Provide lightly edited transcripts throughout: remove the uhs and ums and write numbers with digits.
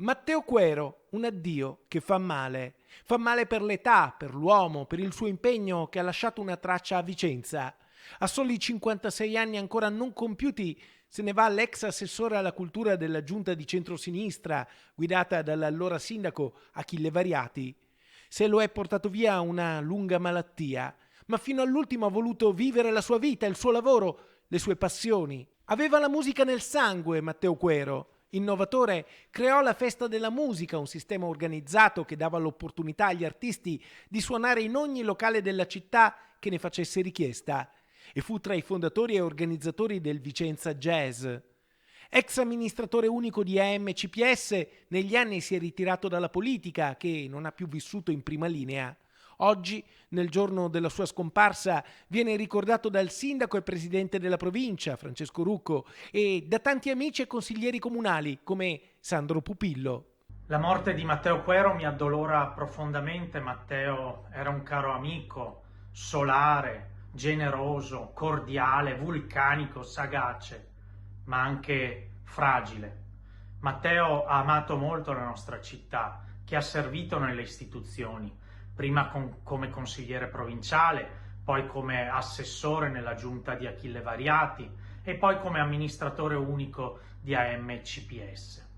Matteo Quero, un addio che fa male. Fa male per l'età, per l'uomo, per il suo impegno che ha lasciato una traccia a Vicenza. A soli 56 anni ancora non compiuti se ne va l'ex assessore alla cultura della giunta di centrosinistra, guidata dall'allora sindaco Achille Variati. Se lo è portato via una lunga malattia, ma fino all'ultimo ha voluto vivere la sua vita, il suo lavoro, le sue passioni. Aveva la musica nel sangue, Matteo Quero. Innovatore, creò la Festa della Musica, un sistema organizzato che dava l'opportunità agli artisti di suonare in ogni locale della città che ne facesse richiesta, e fu tra i fondatori e organizzatori del Vicenza Jazz. Ex amministratore unico di AMCPS, negli anni si è ritirato dalla politica, che non ha più vissuto in prima linea. Oggi, nel giorno della sua scomparsa, viene ricordato dal sindaco e presidente della provincia, Francesco Rucco, e da tanti amici e consiglieri comunali, come Sandro Pupillo. La morte di Matteo Quero mi addolora profondamente. Matteo era un caro amico, solare, generoso, cordiale, vulcanico, sagace, ma anche fragile. Matteo ha amato molto la nostra città, che ha servito nelle istituzioni, prima come consigliere provinciale, poi come assessore nella giunta di Achille Variati e poi come amministratore unico di AMCPS.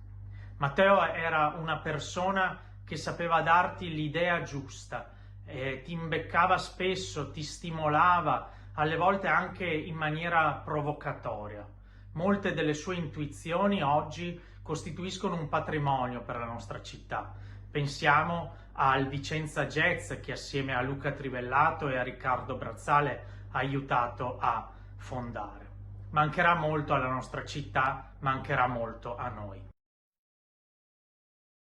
Matteo era una persona che sapeva darti l'idea giusta, ti imbeccava spesso, ti stimolava, alle volte anche in maniera provocatoria. Molte delle sue intuizioni oggi costituiscono un patrimonio per la nostra città. Pensiamo al Vicenza Jazz che assieme a Luca Trivellato e a Riccardo Brazzale ha aiutato a fondare. Mancherà molto alla nostra città, mancherà molto a noi.